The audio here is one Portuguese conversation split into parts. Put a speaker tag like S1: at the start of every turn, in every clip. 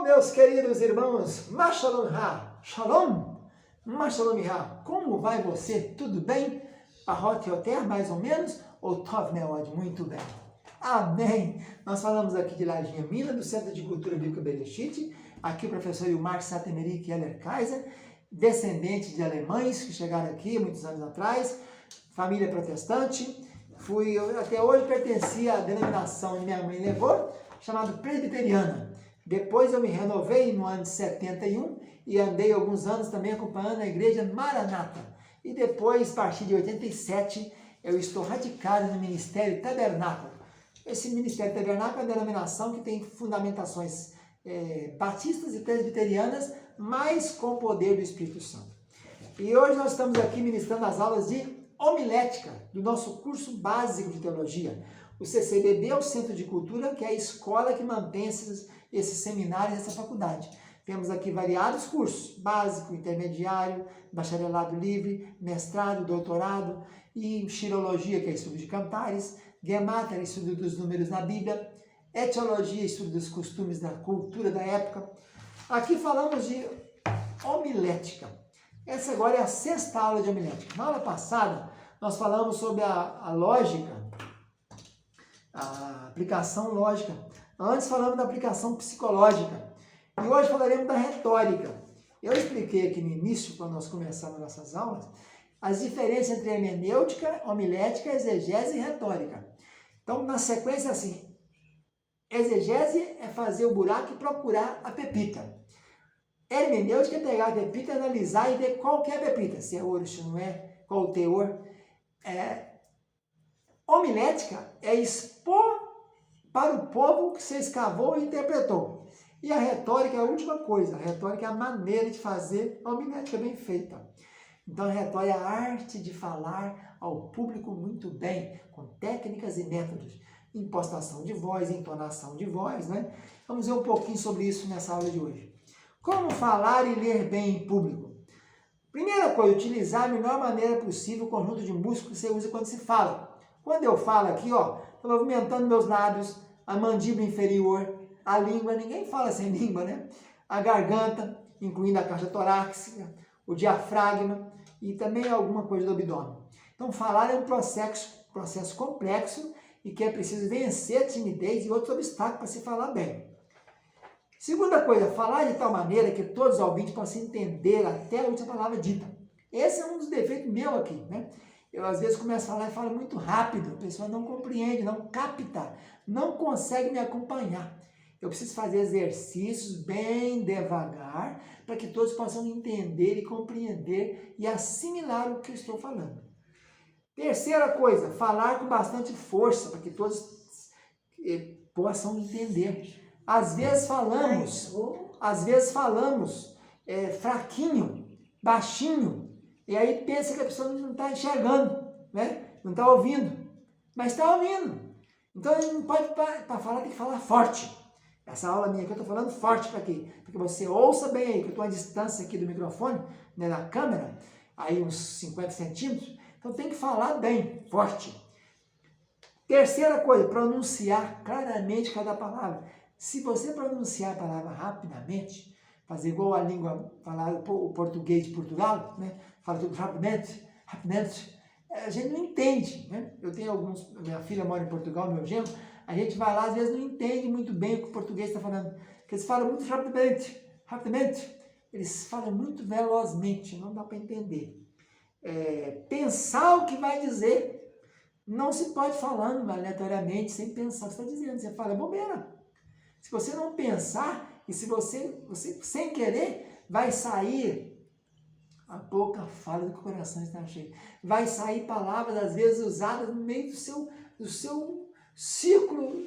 S1: Meus queridos irmãos, Mashalom Ha, Shalom, Mashalom Ha, como vai você? Tudo bem? Parrot Yoter, mais ou menos? Ou Tov Meod, muito bem. Amém! Nós falamos aqui de Lajinha Mina, do Centro de Cultura Bíblica Bereshit, aqui o professor Yumar Satemeri Keller Kaiser, descendente de alemães que chegaram aqui muitos anos atrás, família protestante. Até hoje pertencia à denominação que minha mãe levou, chamada presbiteriana. Depois eu me renovei no ano de 71 e andei alguns anos também acompanhando a igreja Maranata. E depois, a partir de 87, eu estou radicado no Ministério Tabernáculo. Esse Ministério Tabernáculo é uma denominação que tem fundamentações batistas e presbiterianas, mas com o poder do Espírito Santo. E hoje nós estamos aqui ministrando as aulas de homilética do nosso curso básico de teologia. O CCBB é o Centro de Cultura, que é a escola que mantém esses seminários, essa faculdade. Temos aqui variados cursos, básico, intermediário, bacharelado livre, mestrado, doutorado, e xilologia, que é estudo de cantares, gematria, estudo dos números na Bíblia, etiologia, estudo dos costumes da cultura da época. Aqui falamos de homilética. Essa agora é a 6ª aula de homilética. Na aula passada, nós falamos sobre a lógica, a aplicação lógica. Antes falamos da aplicação psicológica. E hoje falaremos da retórica. Eu expliquei aqui no início, quando nós começamos nossas aulas, as diferenças entre hermenêutica, homilética, exegese e retórica. Então, na sequência, assim, exegese é fazer o buraco e procurar a pepita. Hermenêutica é pegar a pepita, analisar e ver qual que é a pepita, se é ouro, se não é, qual o teor. Homilética é expor para o povo que você escavou e interpretou. E a retórica é a última coisa. A retórica é a maneira de fazer a homilética bem feita. Então a retórica é a arte de falar ao público muito bem, com técnicas e métodos. Impostação de voz, entonação de voz, né? Vamos ver um pouquinho sobre isso nessa aula de hoje. Como falar e ler bem em público? Primeira coisa, utilizar a melhor maneira possível o conjunto de músculos que você usa quando se fala. Quando eu falo aqui, ó, estou movimentando meus lábios, a mandíbula inferior, a língua, ninguém fala sem língua, né? A garganta, incluindo a caixa torácica, o diafragma e também alguma coisa do abdômen. Então, falar é um processo complexo e que é preciso vencer a timidez e outros obstáculos para se falar bem. Segunda coisa, falar de tal maneira que todos os ouvintes possam entender até a última palavra dita. Esse é um dos defeitos meus aqui, né? Eu, às vezes, começo a falar e falo muito rápido, a pessoa não compreende, não capta, não consegue me acompanhar. Eu preciso fazer exercícios bem devagar para que todos possam entender e compreender e assimilar o que eu estou falando. Terceira coisa, falar com bastante força para que todos possam entender. Às vezes falamos fraquinho, baixinho, e aí pensa que a pessoa não está enxergando, né? Não está ouvindo, mas está ouvindo. Então ele não pode, para falar, tem que falar forte. Essa aula minha aqui eu estou falando forte para quê? Para que você ouça bem aí, que eu estou à distância aqui do microfone, né, da câmera, aí uns 50 centímetros, então tem que falar bem, forte. Terceira coisa, pronunciar claramente cada palavra. Se você pronunciar a palavra rapidamente, fazer igual a língua, falar o português de Portugal, né? Fala tudo rapidamente, a gente não entende, né? Eu tenho alguns, minha filha mora em Portugal, meu genro, a gente vai lá, às vezes não entende muito bem o que o português está falando, porque eles falam muito rapidamente, eles falam muito velozmente, não dá para entender. Pensar o que vai dizer, não se pode falando aleatoriamente, sem pensar o que você está dizendo, você fala bobeira. Se você não pensar, e se você sem querer, vai sair, a boca fala do que o coração está cheio, vai sair palavras, às vezes, usadas no meio do seu círculo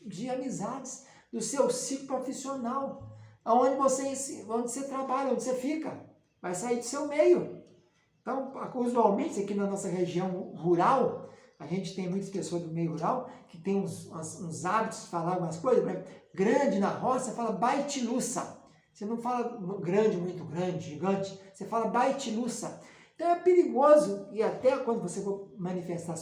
S1: de amizades, do seu ciclo profissional, onde você trabalha, onde você fica, vai sair do seu meio. Então, usualmente, aqui na nossa região rural, a gente tem muitas pessoas do meio rural que tem uns hábitos de falar algumas coisas, né? Grande na roça, fala baitiluça. Você não fala grande, muito grande, gigante, você fala baitiluça. Então é perigoso, e até quando você for manifestar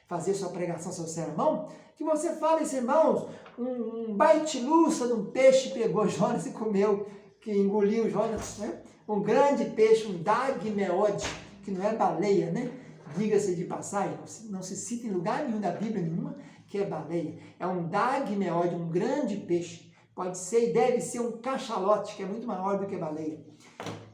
S1: fazer sua pregação, seu sermão, que você fale, irmãos, um baitiluça de um peixe pegou Jonas e comeu, que engoliu Jonas, né? Um grande peixe, um dagmeode, que não é baleia, né? Diga-se de passagem, não se cita em lugar nenhum da Bíblia nenhuma que é baleia. É um dagmeode, um grande peixe. Pode ser e deve ser um cachalote, que é muito maior do que a baleia.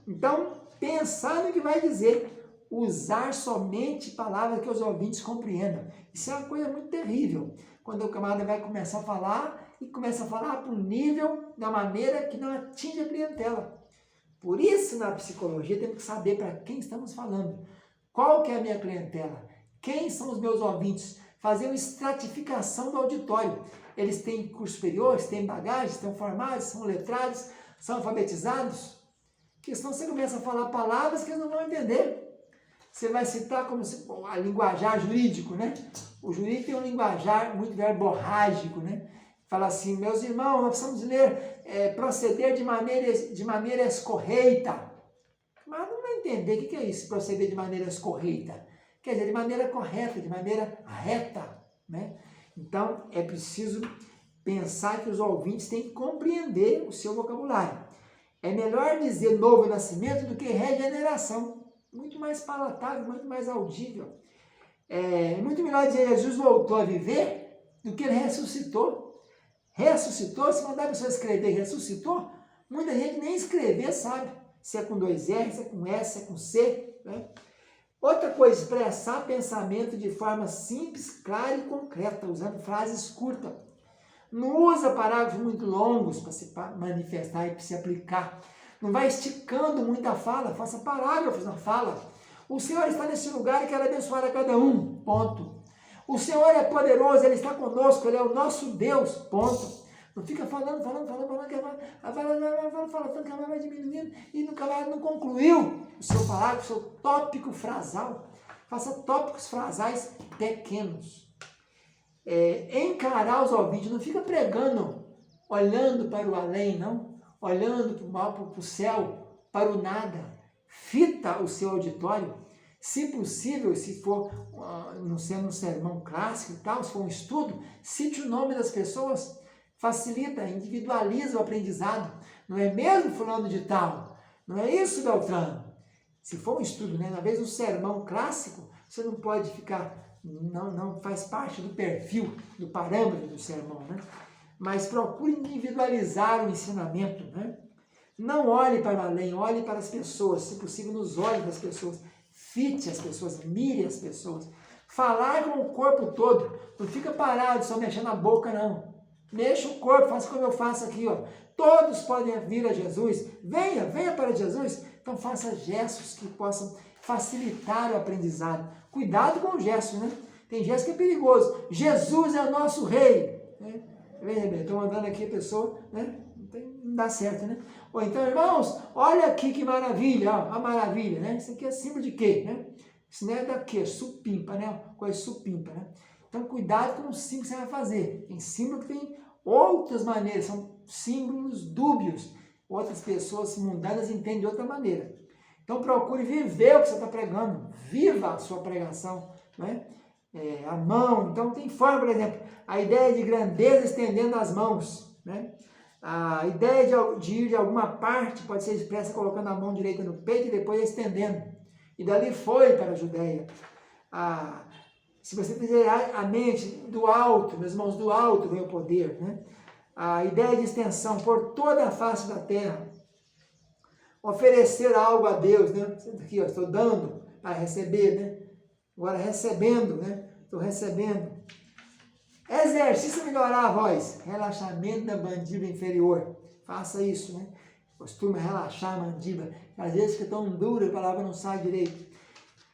S1: Então, pensar no que vai dizer, usar somente palavras que os ouvintes compreendam. Isso é uma coisa muito terrível. Quando o camarada vai começar a falar e começa a falar para um nível, da maneira que não atinge a clientela. Por isso, na psicologia, temos que saber para quem estamos falando. Qual que é a minha clientela? Quem são os meus ouvintes? Fazer uma estratificação do auditório. Eles têm curso superior, têm bagagem, estão formados, são letrados, são alfabetizados? Porque senão você começa a falar palavras que eles não vão entender. Você vai citar como se, a linguajar jurídico, né? O jurídico tem um linguajar muito verborrágico, né? Fala assim, meus irmãos, nós precisamos ler, proceder de maneira escorreita. Mas não vai entender o que é isso, proceder de maneira escorreita. Quer dizer, de maneira correta, de maneira reta, né? Então, é preciso pensar que os ouvintes têm que compreender o seu vocabulário. É melhor dizer novo nascimento do que regeneração. Muito mais palatável, muito mais audível. É muito melhor dizer Jesus voltou a viver do que ele ressuscitou. Ressuscitou, se mandar a pessoa escrever ressuscitou, muita gente nem escrever sabe. Se é com 2 R, se é com S, se é com C, né? Outra coisa, expressar pensamento de forma simples, clara e concreta, usando frases curtas. Não usa parágrafos muito longos para se manifestar e para se aplicar. Não vai esticando muito a fala, faça parágrafos na fala. O Senhor está nesse lugar e quer abençoar a cada um, ponto. O Senhor é poderoso, Ele está conosco, Ele é o nosso Deus, ponto. Não fica falando, que ela vai diminuindo e nunca não concluiu o seu parágrafo, o seu tópico frasal. Faça tópicos frasais pequenos. Encarar os ouvintes, não fica pregando, olhando para o além, não. Olhando para o céu, para o nada. Fita o seu auditório. Se possível, se for não sendo um sermão clássico e tal, se for um estudo, cite o nome das pessoas. Facilita, individualiza o aprendizado. Não é mesmo fulano de tal? Não é isso, Beltrano? Se for um estudo, né? Na vez um sermão clássico, você não pode ficar, não faz parte do perfil, do parâmetro do sermão, né? Mas procure individualizar o ensinamento, né? Não olhe para além, olhe para as pessoas, se possível nos olhos das pessoas, fite as pessoas, mire as pessoas. Falar com o corpo todo, não fica parado só mexendo a boca, não. Mexa o corpo, faça como eu faço aqui, ó. Todos podem vir a Jesus. Venha para Jesus. Então faça gestos que possam facilitar o aprendizado. Cuidado com o gesto, né? Tem gesto que é perigoso. Jesus é o nosso rei. Estou mandando aqui a pessoa, né? Não dá certo, né? Ou então, irmãos, olha aqui que maravilha, ó, a maravilha, né? Isso aqui é símbolo de quê, né? Isso não é daqui, supimpa, né? Coisa supimpa, né? Então, cuidado com o símbolo que você vai fazer. Tem símbolo que tem outras maneiras, são símbolos dúbios. Outras pessoas mundanas entendem de outra maneira. Então, procure viver o que você está pregando. Viva a sua pregação, né? A mão. Então, tem forma, por exemplo, a ideia de grandeza estendendo as mãos, né? A ideia de ir de alguma parte pode ser expressa colocando a mão direita no peito e depois estendendo. E dali foi para a Judéia. Se você fizer a mente do alto, meus irmãos, do alto vem o poder, né? A ideia de extensão por toda a face da terra. Oferecer algo a Deus, né? Aqui, ó, estou dando para receber, né? Agora recebendo, né? Estou recebendo. Exercício melhorar a voz. Relaxamento da mandíbula inferior. Faça isso, né? Costuma relaxar a mandíbula. Às vezes fica tão dura, a palavra não sai direito.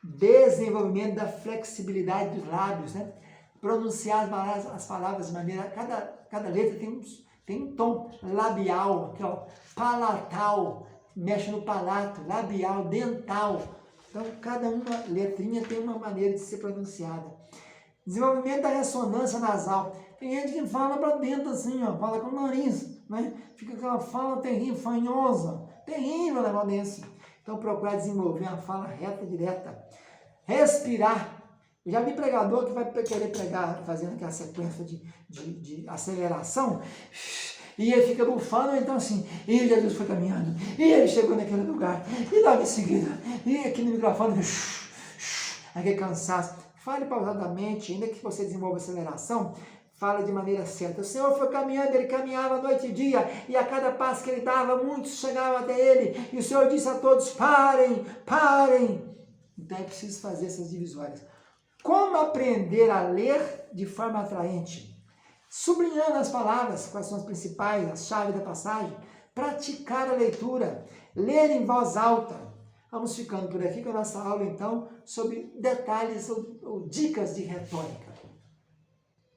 S1: Desenvolvimento da flexibilidade dos lábios, né? Pronunciar as palavras de maneira... Cada letra tem um tom labial, aqui, ó, palatal, mexe no palato, labial, dental. Então, cada uma letrinha tem uma maneira de ser pronunciada. Desenvolvimento da ressonância nasal. Tem gente que fala para dentro assim, ó, fala com o nariz, né? Fica aquela fala terrível, fanhosa, terrível negócio desse. Então, procurar desenvolver uma fala reta, direta. Respirar. Eu já vi pregador que vai querer pregar fazendo aquela sequência de aceleração, e ele fica bufando, então assim, e Jesus foi caminhando, e ele chegou naquele lugar, e logo em seguida, e aqui no microfone, aquele cansaço. Fale pausadamente, ainda que você desenvolva aceleração, fala de maneira certa. O Senhor foi caminhando, ele caminhava noite e dia, e a cada passo que ele dava, muitos chegavam até ele, e o Senhor disse a todos, parem, parem. Então é preciso fazer essas divisórias. Como aprender a ler de forma atraente? Sublinhando as palavras, quais são as principais, a chave da passagem, praticar a leitura, ler em voz alta. Vamos ficando por aqui com a nossa aula, então, sobre detalhes ou dicas de retórica.